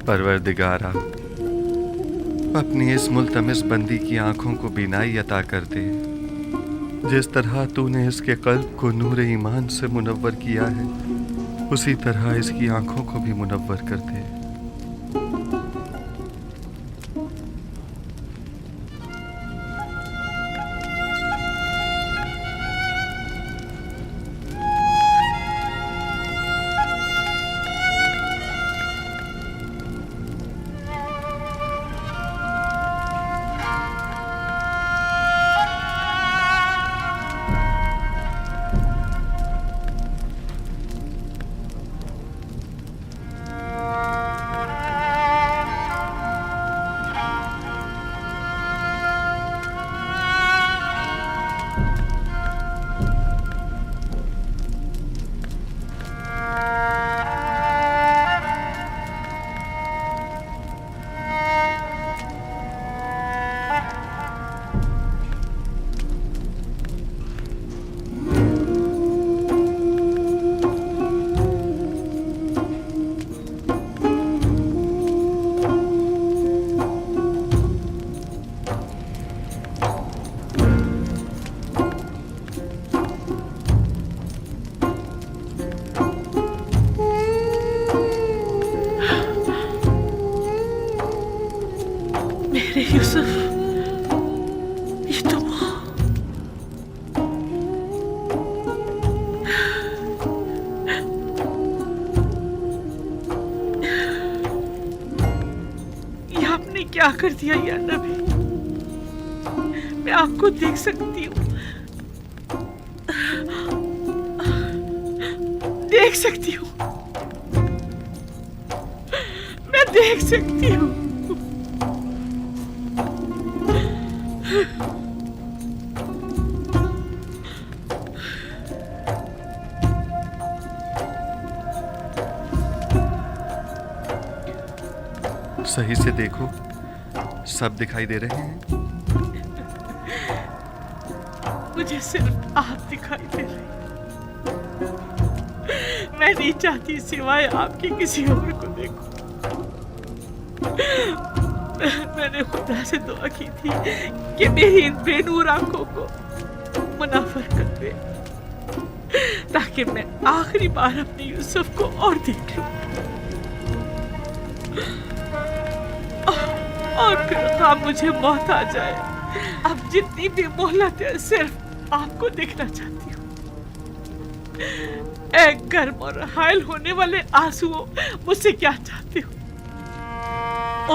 परवरदिगारा, अपनी इस मुल्तमिस बंदी की आंखों को बीनाई अता कर दे। जिस तरह तूने इसके कल्ब को नूर ईमान से मुनव्वर किया है, उसी तरह इसकी आंखों को भी मुनव्वर कर दे। यूसुफ, ये तुम हो? ये आपने क्या कर दिया या नबी? मैं आपको देख सकती हूँ, देख सकती हूँ, मैं देख सकती हूँ। सही से देखो, सब दिखाई दे रहे हैं। मुझे सिर्फ आप दिखाई दे रही। मैं नहीं चाहती सिवाय आपके किसी और को देखूं। मैंने खुदा से दुआ की थी कि मेरी इन बेनूर आंखों को मुनाफर कर दे, ताकि मैं आखिरी बार अपने यूसुफ को और देख लूं। और फिर हाँ, मुझे मौत आ जाए। अब जितनी भी मोहलत है, सिर्फ आपको देखना चाहती हूँ। एक गर्म और हायल होने वाले आंसुओं, मुझसे क्या चाहते हो?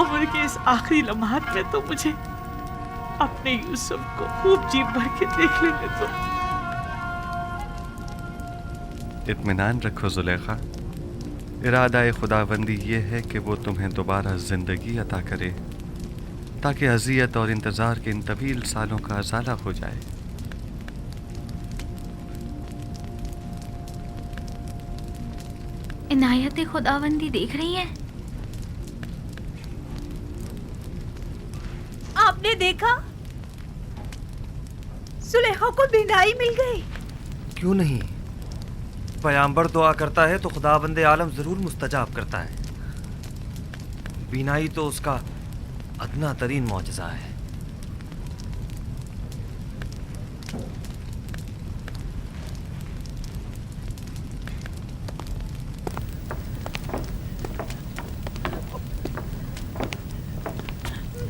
उम्र के इस आखिरी लम्हात में तो मुझे अपने यूसुफ को खूब जी भर के देख लेने दो। इत्मीनान रखो जुलेखा, इरादा खुदाबंदी ये है कि वो तुम्हें दोबारा जिंदगी अता करे, ताकि अज़ियत और इंतज़ार के इन तवील सालों का अज़ाला हो जाए। इनायत खुदावंदी देख रही है। आपने देखा, सुलेखा को बीनाई मिल गई। क्यों नहीं? पैगंबर दुआ करता है तो खुदावंदे आलम जरूर मुस्तजाब करता है। बीनाई तो उसका अदना तरीन मौजज़ा है।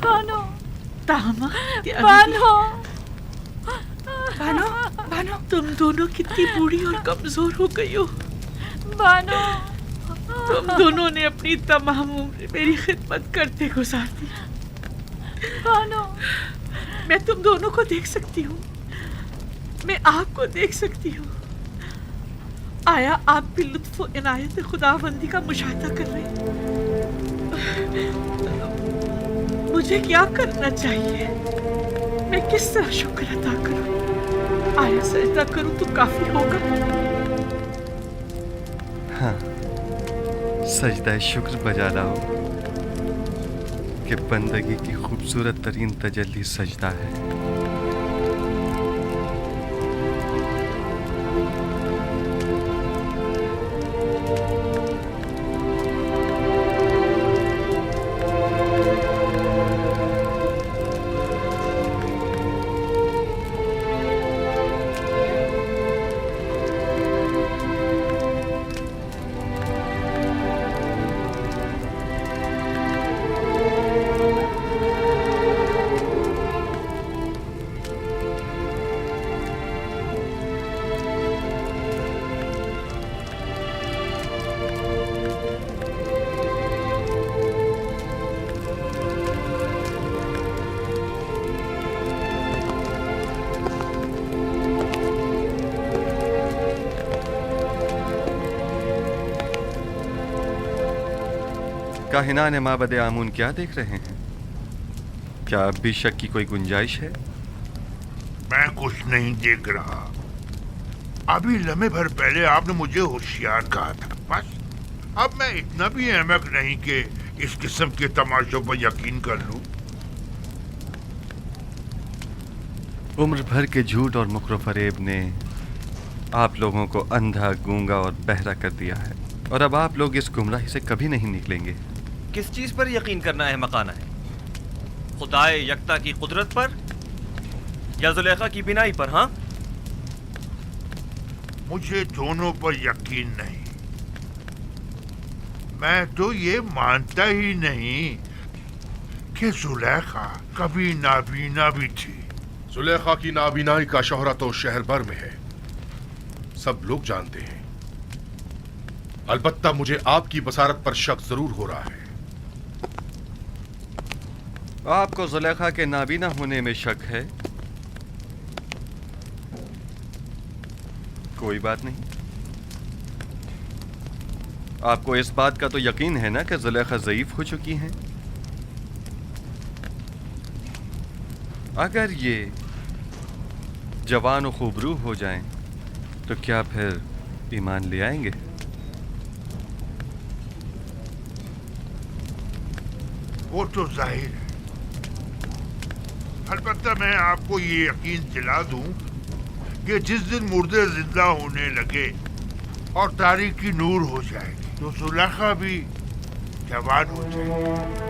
बानो, तामा, बानो, बानो, बानो, तुम दोनों कितनी बूढ़ी और कमजोर हो गई हो। बानो, तुम दोनों ने अपनी तमाम उम्र मेरी खिदमत करते गुजार दी। बानो, मैं तुम दोनों को देख सकती हूँ, मैं आपको देख सकती हूँ। आया आप भी लुत्फ और इनायत खुदाबंदी का मुशाहिदा कर रहे हैं। मुझे क्या करना चाहिए? मैं किस तरह शुक्र अदा करूँ? आया सजदा करूँ तो काफी होगा? हाँ, सजदा शुक्र बजा लाओ कि बंदगी की खूबसूरत तरीन तजल्ली सजदा है। काहिनान माबद आमून क्या देख रहे हैं? क्या अब भी शक की कोई गुंजाइश है? मैं कुछ नहीं देख रहा। अभी लम्हे भर पहले आपने मुझे होशियार कहा था, बस। अब मैं इतना भी अहमक नहीं कि इस किस्म के तमाशों पर यकीन कर लूं। उम्र भर के झूठ और मुकर फरेब ने आप लोगों को अंधा, गूंगा और बहरा कर दिया है, और अब आप लोग इस गुमराही से कभी नहीं निकलेंगे। किस चीज पर यकीन करना है मकाना है? खुदाए यकता की कुदरत पर या जुलेखा की बिनाई पर? हाँ, मुझे दोनों पर यकीन नहीं। मैं तो ये मानता ही नहीं कि जुलेखा कभी नाबीना भी थी। जुलेखा की नाबीनाई का शोहरा तो शहर भर में है, सब लोग जानते हैं। अलबत्ता मुझे आपकी बसारत पर शक जरूर हो रहा है। आपको जुलेखा के नाबीना होने में शक है? कोई बात नहीं। आपको इस बात का तो यकीन है ना कि जुलेखा ज़ईफ हो चुकी हैं? अगर ये जवान और खूबरू हो जाएं, तो क्या फिर ईमान ले आएंगे? वो तो जाहिर है। अलबत्ता मैं आपको ये यकीन दिला दूं कि जिस दिन मुर्दे जिंदा होने लगे और तारीकी नूर हो जाएगी, तो जुलेखा भी जवान हो जाएगी।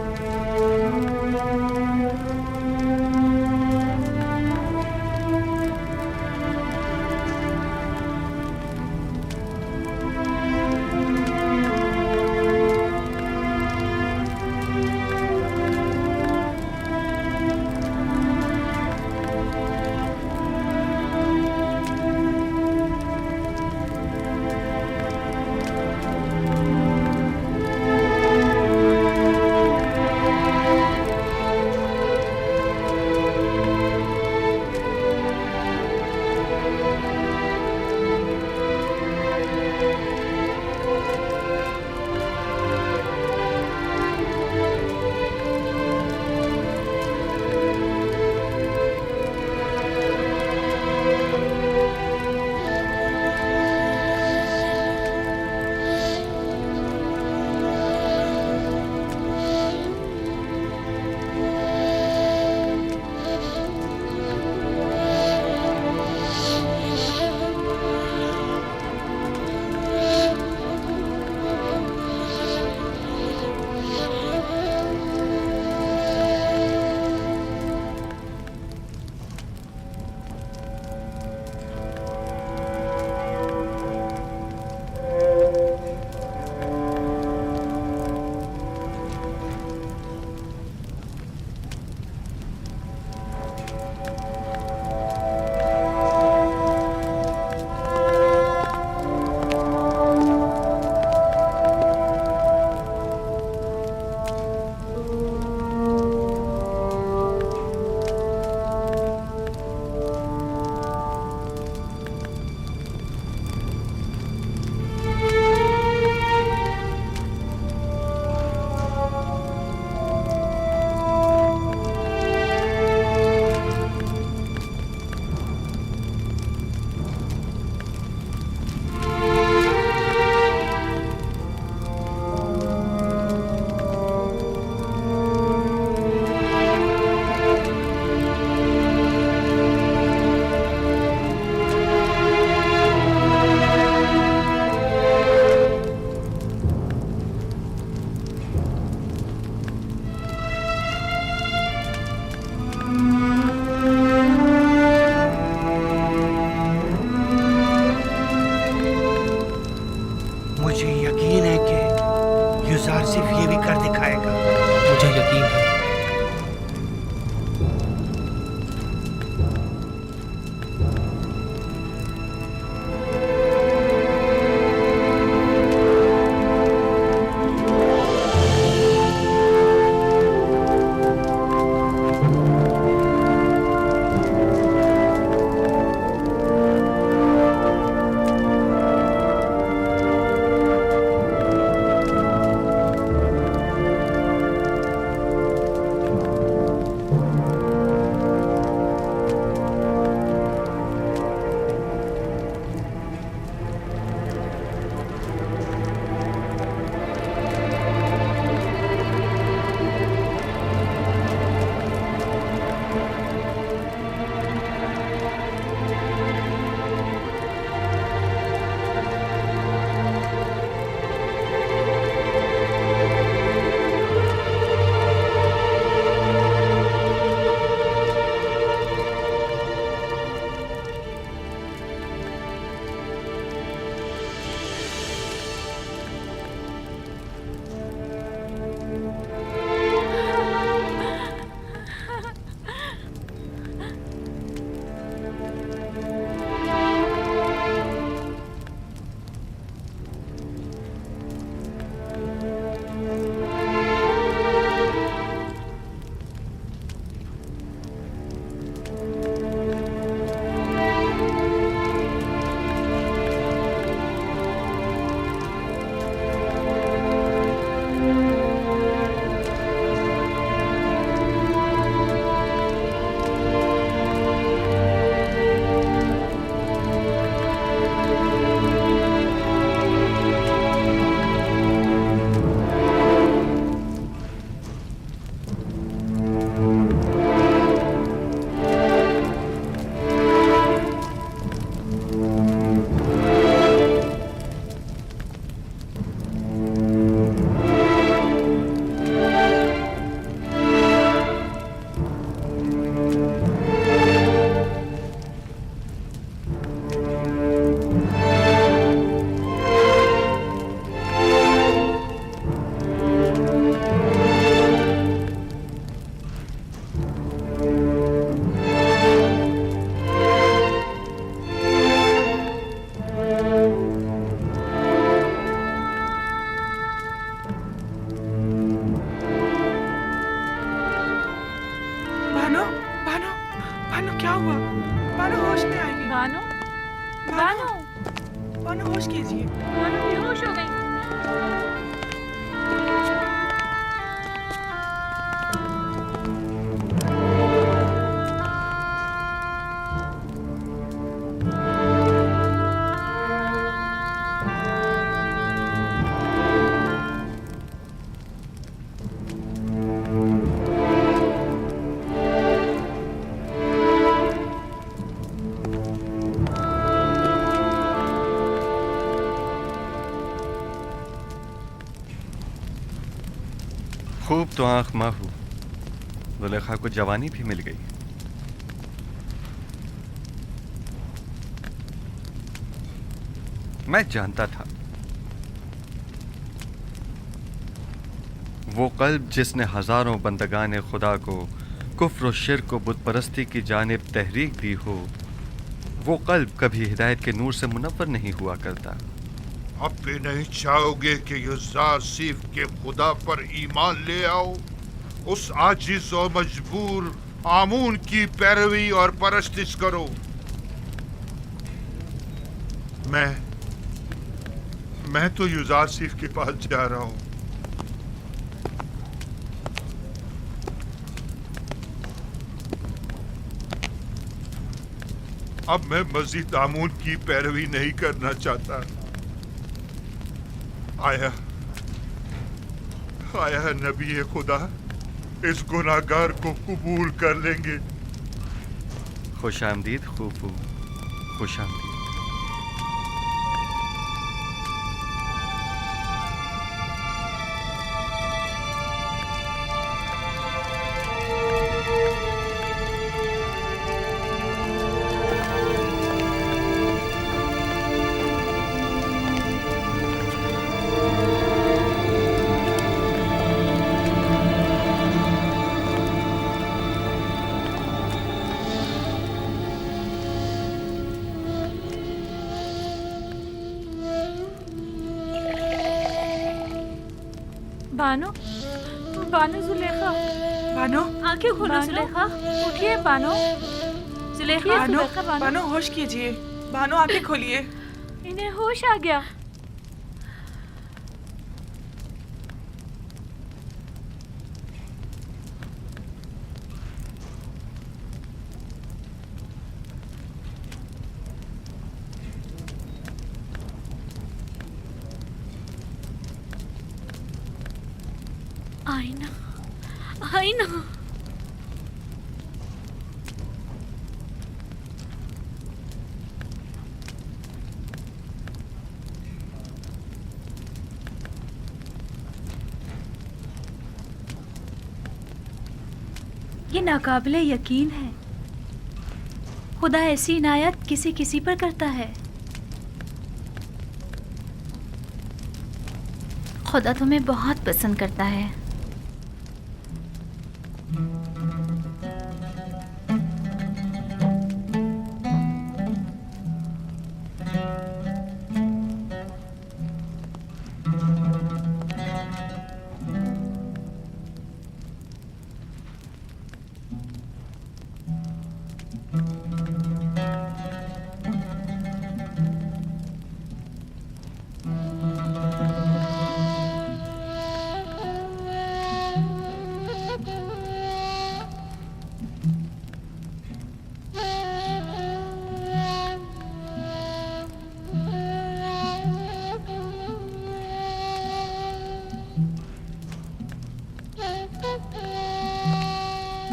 बानो, बानो, बानो क्या हुआ? बानो होश में आइए। बानो, बानो, बानो होश कीजिए। बानो बेहोश हो गई। खूब तो आंख माहू, जुलेखा को जवानी भी मिल गई। मैं जानता था वो कल्ब जिसने हजारों बंदगान खुदा को कुफ्र और शिर्क को बुत परस्ती की जानिब तहरीक दी हो, वो कल्ब कभी हिदायत के नूर से मुनव्वर नहीं हुआ करता। अब भी नहीं चाहोगे कि युज़ार सीफ के खुदा पर ईमान ले आओ, उस आजिज और मजबूर आमून की पैरवी और परस्तिश करो। मैं तो युज़ार सीफ के पास जा रहा हूं। अब मैं मजीद आमून की पैरवी नहीं करना चाहता। आया नबी खुदा इस गुनाहगार को कबूल कर लेंगे। खुश आमदीद खूफू, खुश आमदीद। बानो, बानो जुलेखा, बानो, आंखें खोलो बानो, जुलेखा। उठिए बानो, जुलेखा, बानो, जुलेखा, बानो। बानो होश कीजिए। बानो आंखें खोलिए। इन्हें होश आ गया। आईना, आईना। ये नाकाबिले यकीन है, खुदा ऐसी इनायत किसी किसी पर करता है। खुदा तुम्हें बहुत पसंद करता है।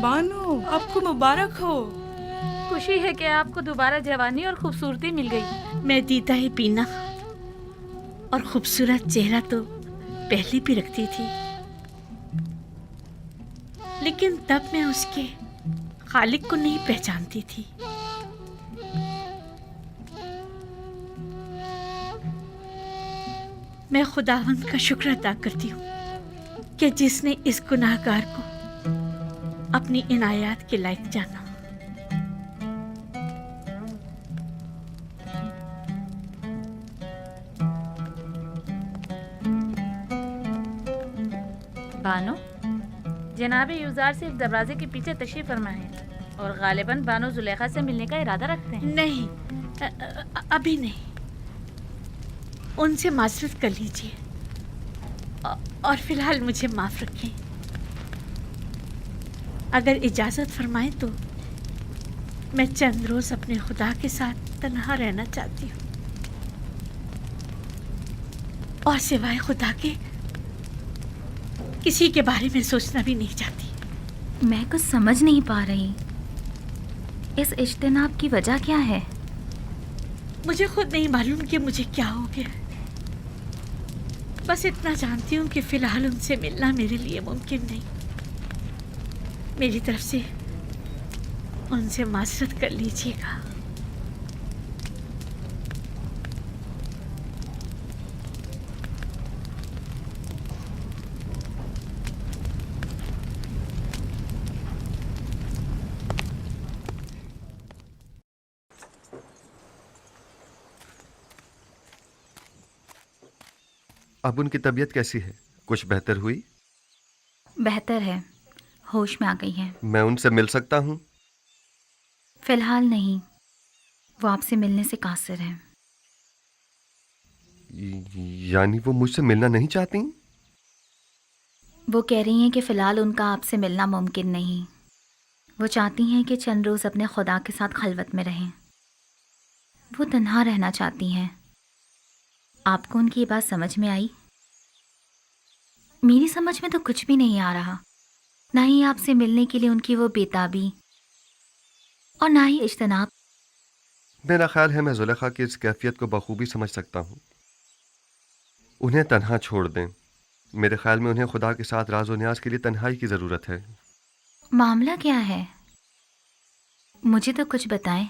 बानो, आपको मुबारक हो। खुशी है कि आपको दोबारा जवानी और खूबसूरती मिल गई। मैं दीदा ही पीना और खूबसूरत चेहरा तो पहले भी रखती थी, लेकिन तब मैं उसके खालिक को नहीं पहचानती थी। मैं खुदावंद का शुक्र अदा करती हूँ कि जिसने इस गुनाहगार को अपनी इनायत के लायक जाना। बानो, जनाबे यूजार सिर्फ दरवाजे के पीछे तशरीफ फरमा है और गालिबन बानो जुलेखा से मिलने का इरादा रखते हैं। नहीं, अभी नहीं। उनसे माजरत कर लीजिए और फिलहाल मुझे माफ रखें। अगर इजाजत फरमाएं तो मैं चंद रोज अपने खुदा के साथ तन्हा रहना चाहती हूँ और सिवाय खुदा के किसी के बारे में सोचना भी नहीं चाहती। मैं कुछ समझ नहीं पा रही, इस इज्तिनाब की वजह क्या है? मुझे खुद नहीं मालूम कि मुझे क्या हो गया। बस इतना जानती हूँ कि फिलहाल उनसे मिलना मेरे लिए मुमकिन नहीं। मेरी तरफ से उनसे माजरत कर लीजिएगा। अब उनकी तबीयत कैसी है? कुछ बेहतर हुई? बेहतर है, होश में आ गई है। मैं उनसे मिल सकता हूँ? फिलहाल नहीं, वो आपसे मिलने से कासिर है। यानी वो मुझसे मिलना नहीं चाहती? वो कह रही हैं कि फ़िलहाल उनका आपसे मिलना मुमकिन नहीं। वो चाहती हैं कि चंद रोज़ अपने खुदा के साथ खलवत में रहें। वो तन्हा रहना चाहती हैं। आपको उनकी ये बात समझ में आई? मेरी समझ में तो कुछ भी नहीं आ रहा। ना ही आपसे मिलने के लिए उनकी वो बेताबी और ना ही इज्तनाब। मेरा ख्याल है मैं जुलेखा की इस कैफियत को बखूबी समझ सकता हूँ। उन्हें तन्हा छोड़ दें। मेरे ख्याल में उन्हें खुदा के साथ राज व न्याज के लिए तन्हाई की ज़रूरत है। मामला क्या है? मुझे तो कुछ बताएं।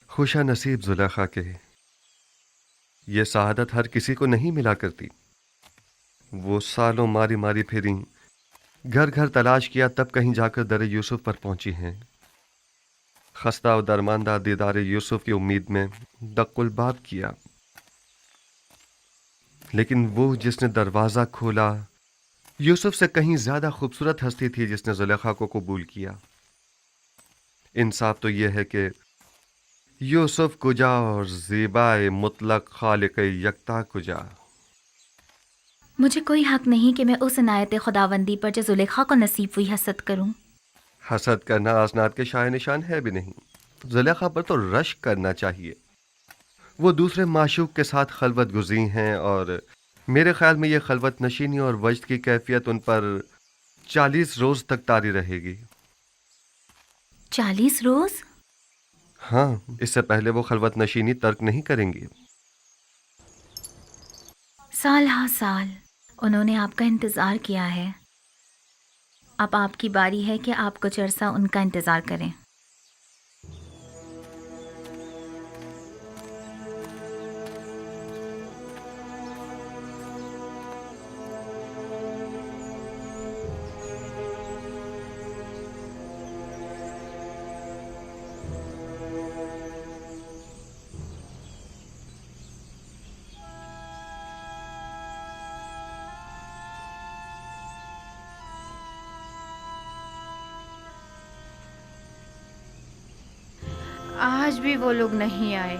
खुशा नसीब जुलेखा के, ये सआदत हर किसी को नहीं मिला करती। वो सालों मारी मारी फिरी, घर घर तलाश किया, तब कहीं जाकर दर यूसुफ पर पहुंची हैं। खस्ता और दरमानदा दीदार यूसुफ की उम्मीद में दक्कुल बाब किया, लेकिन वो जिसने दरवाज़ा खोला यूसुफ से कहीं ज़्यादा खूबसूरत हस्ती थी जिसने जुलेखा को कबूल किया। इंसाफ तो यह है कि यूसुफ कुजा और ज़ेबाए मुतलक खालिक यकता कुजा। मुझे कोई हक नहीं कि मैं उस इनायत खुदावंदी पर जो जुलेखा को नसीब हुई हसद करूं। हसद करना आसनाद के शाय निशान है भी नहीं। जुलेखा पर तो रश्क करना चाहिए। वो दूसरे माशूक के साथ खलवत गुज़ी हैं और मेरे ख्याल में ये खलवत नशीनी और वजद की कैफियत उन पर 40 रोज़ तक तारी रहेगी। 40 रोज़? हाँ, इससे पहले वो खलवत नशीनी तर्क नहीं करेंगी। साल हाँ साल उन्होंने आपका इंतज़ार किया है। अब आपकी बारी है कि आप कुछ अरसा उनका इंतज़ार करें। आज भी वो लोग नहीं आए।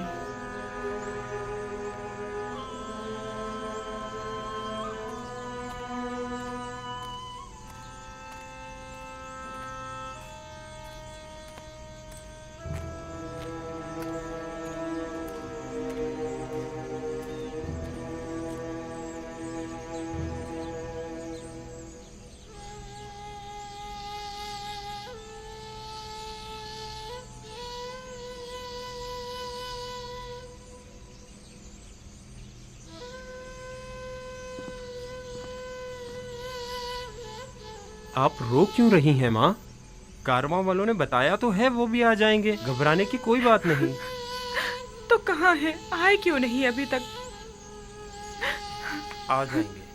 आप रो क्यों रही हैं माँ? कारवां वालों ने बताया तो है वो भी आ जाएंगे, घबराने की कोई बात नहीं। तो कहाँ है, आए क्यों नहीं अभी तक? आ जाएंगे।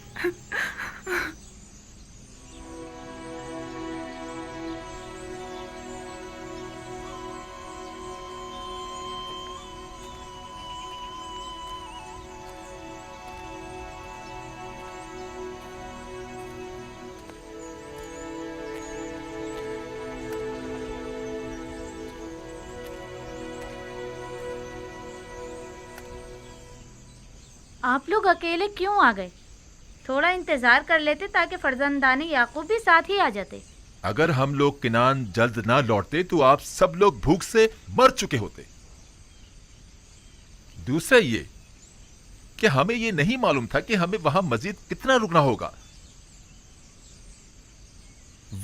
आप लोग अकेले क्यों आ गए? थोड़ा इंतजार कर लेते ताकि फर्जंदानी याकूब भी साथ ही आ जाते। अगर हम लोग किनान जल्द ना लौटते तो आप सब लोग भूख से मर चुके होते। दूसरा ये कि हमें ये नहीं मालूम था कि हमें वहां मजीद कितना रुकना होगा।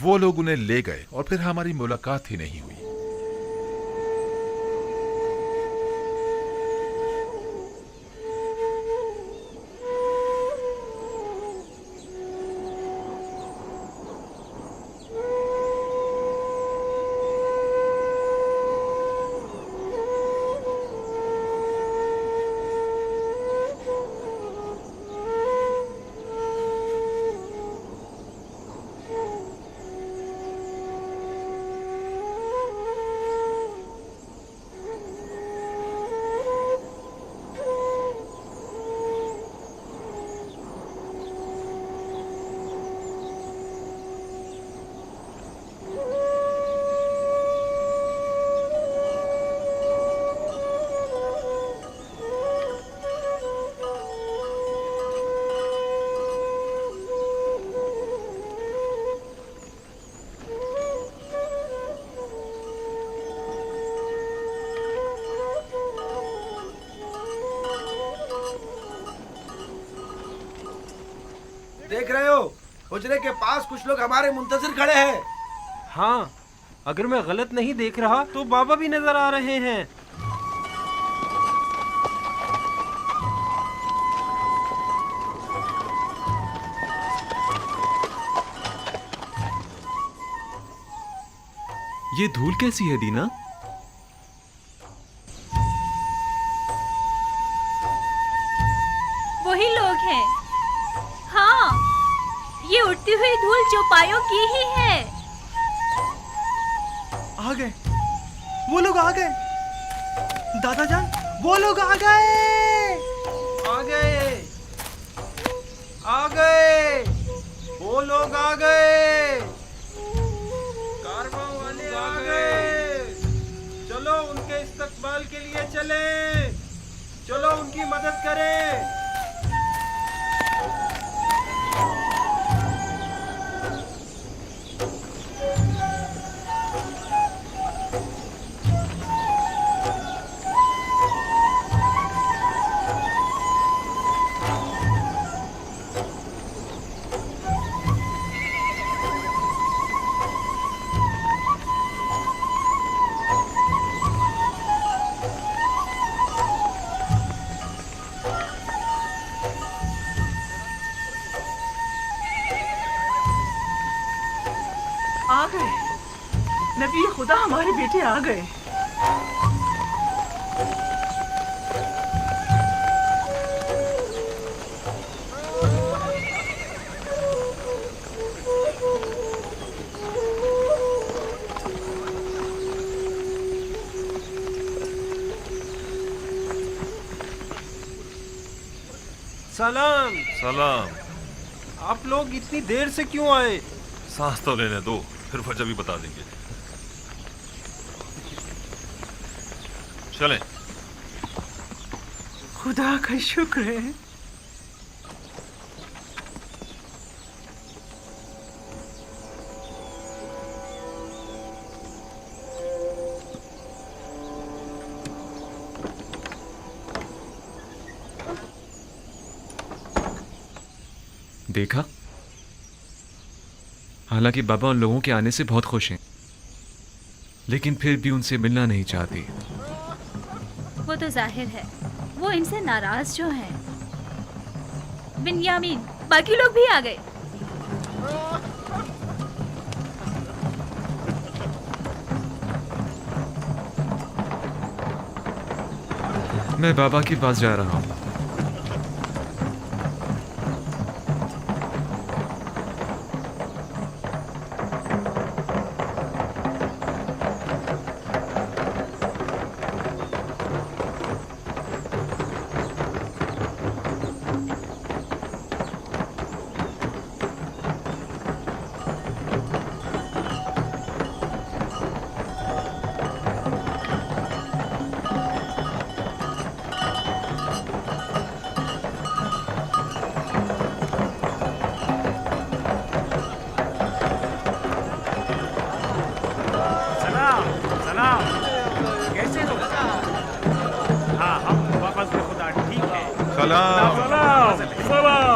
वो लोग उन्हें ले गए और फिर हमारी मुलाकात ही नहीं हुई। देख रहे हो, हुजरे के पास कुछ लोग हमारे मुंतजिर खड़े हैं। हाँ, अगर मैं गलत नहीं देख रहा तो बाबा भी नजर आ रहे हैं। ये धूल कैसी है दीना? वही लोग हैं। हाँ, ये उड़ती हुई धूल चौपायों की ही है। आ गए, वो लोग आ गए। दादा जान, वो लोग आ गए। आ गए, आ गए, वो लोग आ गए, कारवां वाले आ गए। चलो उनके इस्तकबाल के लिए चले, चलो उनकी मदद करें। आ गए, नबी खुदा हमारे बेटे आ गए। सलाम। सलाम। आप लोग इतनी देर से क्यों आए? सांस तो लेने दो, फिर वजह भी बता देंगे। चलें। खुदा का शुक्र है। देखा, हालांकि बाबा उन लोगों के आने से बहुत खुश हैं, लेकिन फिर भी उनसे मिलना नहीं चाहती। वो तो जाहिर है, वो इनसे नाराज जो हैं। बिन्यामीन, बाकी लोग भी आ गए। मैं बाबा के पास जा रहा हूँ।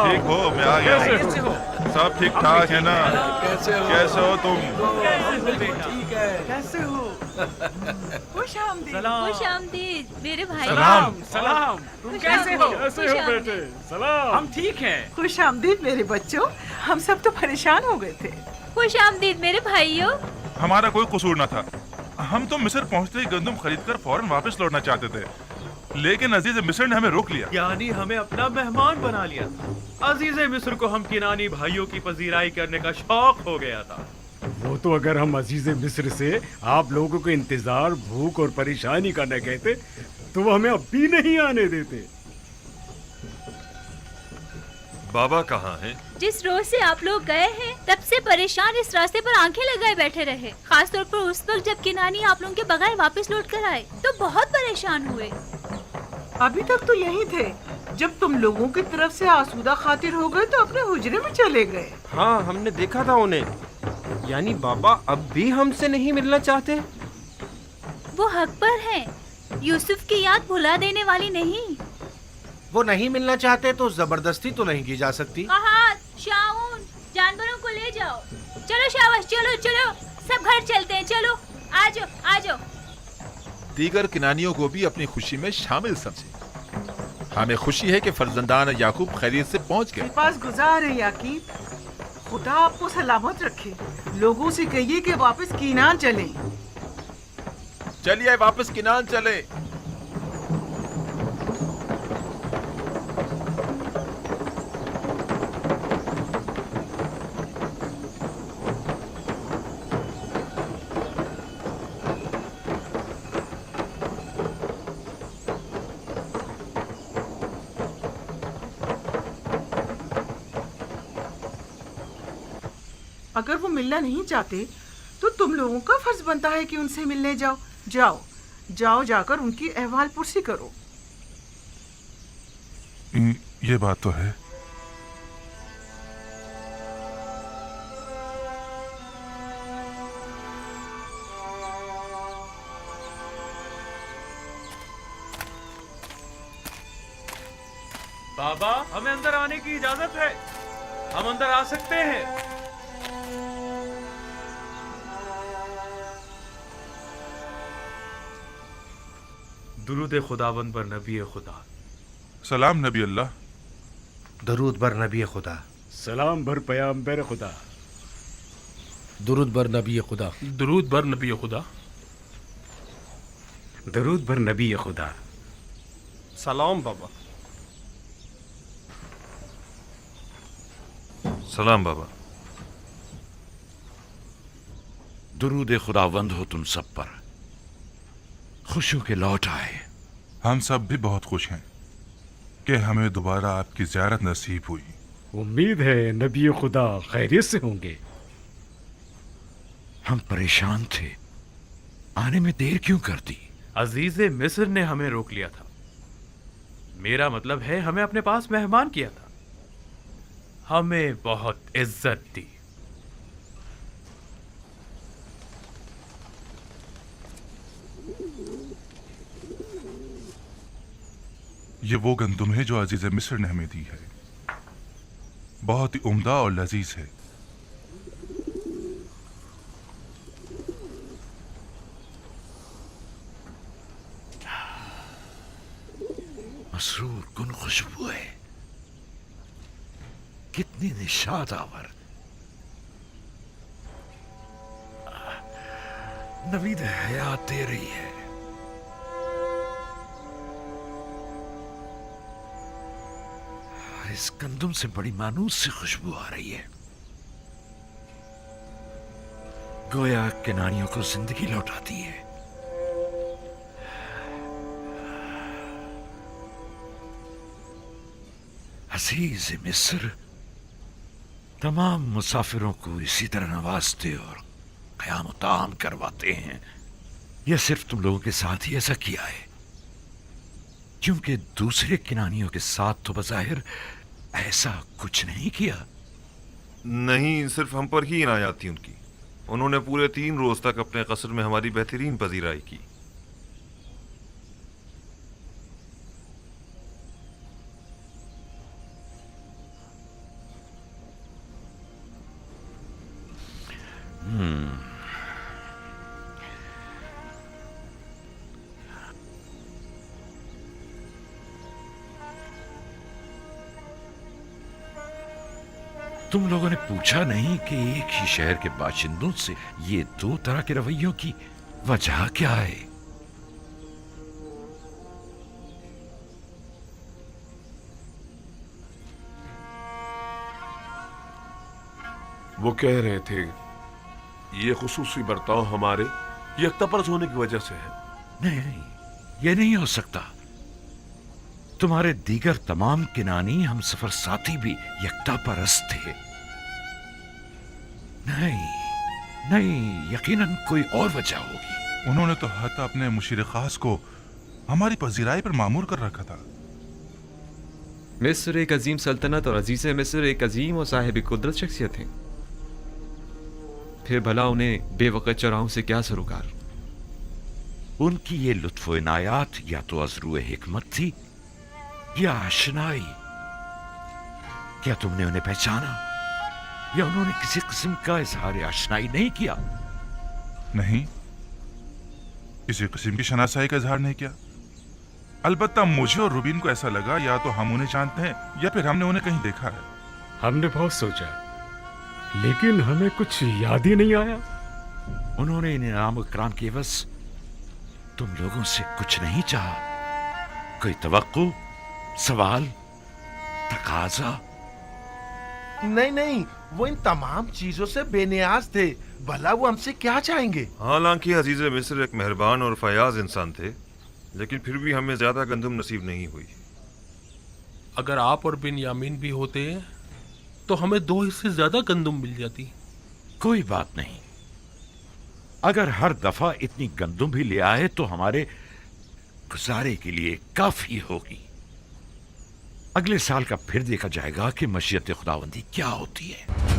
ठीक हो? मैं आ गया। सब ठीक ठाक है ना? कैसे हो तुम? कैसे हो? खुश आमदीद मेरे भाई। सलाम। तुम कैसे हो? बेटे? सलाम। हम ठीक हैं। खुश आमदीद मेरे बच्चों। हम सब तो परेशान हो गए थे। खुश आमदीद मेरे भाइयों। हमारा कोई कसूर न था। हम तो मिस्र पहुंचते ही गंदम खरीदकर फौरन वापस लौटना चाहते थे, लेकिन अजीज मिस्र ने हमें रोक लिया। यानी हमें अपना मेहमान बना लिया। अजीज मिस्र को हम किनानी भाइयों की पजीराई करने का शौक हो गया था। वो तो अगर हम अजीज मिस्र से आप लोगों को इंतजार, भूख और परेशानी का न कहते तो वो हमें अब भी नहीं आने देते। बाबा कहाँ हैं? जिस रोज से आप लोग गए हैं तब से परेशान इस रास्ते पर आंखें लगाए बैठे रहे। खास तौर पर उस वक्त जब किनानी आप लोगों के बगैर वापस लौट कर आए तो बहुत परेशान हुए। अभी तक तो यही थे, जब तुम लोगों की तरफ से आसूदा खातिर हो गए तो अपने हुजरे में चले गए। हाँ, हमने देखा था उन्हें। यानी बाबा अब भी हमसे नहीं मिलना चाहते? वो हक पर हैं। यूसुफ की याद भुला देने वाली नहीं। वो नहीं मिलना चाहते तो जबरदस्ती तो नहीं की जा सकती। शाऊन, जानवरों को ले जाओ। चलो शाबाश, चलो चलो, सब घर चलते हैं। चलो आ जाओ, आ जाओ। दीगर किनानियों को भी अपनी खुशी में शामिल समझे। हमें खुशी है कि फर्जंदान याकूब खैरियत से पहुंच गए। पास गुजार है याकीब, खुदा आपको सलामत रखे। लोगों से कहिए कि वापस कीनान चलें। चलिए वापस किनान चले। अगर वो मिलना नहीं चाहते तो तुम लोगों का फर्ज बनता है कि उनसे मिलने जाओ। जाओ जाओ, जाकर उनकी अहवाल पुरसी करो। ये बात तो है। बाबा, हमें अंदर आने की इजाजत है। हम अंदर आ सकते हैं। दुरूद खुदावंद पर नबी खुदा। सलाम नबी अल्लाह। दरूद बर नबी खुदा। सलाम भर पैगंबर खुदा। दुरूद बर नबी खुदा। दरूद बर नबी खुदा। दरूद बर नबी खुदा। सलाम बाबा। सलाम बाबा। दुरूद खुदावंद हो तुम सब पर। खुश हो के लौट आए। हम सब भी बहुत खुश हैं कि हमें दोबारा आपकी ज़ियारत नसीब हुई। उम्मीद है नबी खुदा खैरियत से होंगे। हम परेशान थे, आने में देर क्यों कर दी? अजीज मिस्र ने हमें रोक लिया था। मेरा मतलब है हमें अपने पास मेहमान किया था, हमें बहुत इज्जत दी। ये वो गंदुम है जो अजीज मिस्र ने हमें दी है। बहुत ही उम्दा और लजीज है। मसरूर कुन खुशबू है, कितनी निशाद आवर। नवीद हयात दे रही है। इस गंदम से बड़ी मानूस सी खुशबू आ रही है, गोया किनारियों को जिंदगी लौटाती है। अजीज मिस्र तमाम मुसाफिरों को इसी तरह नवाजते और क़याम ताम करवाते हैं, या सिर्फ तुम लोगों के साथ ही ऐसा किया है? क्योंकि दूसरे किनानियों के साथ तो बज़ाहिर ऐसा कुछ नहीं किया। नहीं, सिर्फ हम पर ही इनायत थी उनकी। उन्होंने पूरे 3 रोज तक अपने कसर में हमारी बेहतरीन पजीराई की। तुम लोगों ने पूछा नहीं कि एक ही शहर के बाशिंदों से ये 2 तरह के रवैयों की वजह क्या है? वो कह रहे थे ये खुसूसी बर्ताव हमारे यकतापरस्त होने की वजह से है। नहीं, ये नहीं हो सकता। तुम्हारे दीगर तमाम किनानी हम सफर साथी भी यकता परस्त थे। नहीं, यकीनन कोई और वजह होगी। उन्होंने तो हत्ता अपने मुशीर खास को हमारी पजीराई पर मामूर कर रखा था। मिस्र एक अजीम सल्तनत और अजीज मिस्र एक अजीम और साहिब कुदरत शख्सियत हैं। फिर भला उन्हें बेवकत चौराहों से क्या सरोकार? उनकी ये लुत्फ इनायात या तो अज़रू हिकमत थी या आशनाई। क्या तुमने उन्हें पहचाना, या उन्होंने किसी किस्म का इजहार आशनाई नहीं किया? नहीं, किसी किस्म की शनासाई का इजहार नहीं किया। अलबत्ता मुझे और रुबीन को ऐसा लगा या तो हम उन्हें जानते हैं या फिर हमने उन्हें कहीं देखा है। हमने बहुत सोचा, लेकिन हमें कुछ याद ही नहीं आया। उन्होंने इनाम इकराम के एवज तुम लोगों से कुछ नहीं चाहा? कोई तवक्को, सवाल, तकाजा? नहीं, वो इन तमाम चीजों से बेनियाज थे। भला वो हमसे क्या चाहेंगे? हालांकि अजीज मिस्र एक मेहरबान और फयाज इंसान थे, लेकिन फिर भी हमें ज्यादा गंदम नसीब नहीं हुई। अगर आप और बिन यामीन भी होते तो हमें 2 हिस्से ज्यादा गंदम मिल जाती। कोई बात नहीं, अगर हर दफा इतनी गंदम भी ले आए तो हमारे गुजारे के लिए काफी होगी। अगले साल का फिर देखा जाएगा कि मशीयत खुदावंदी क्या होती है।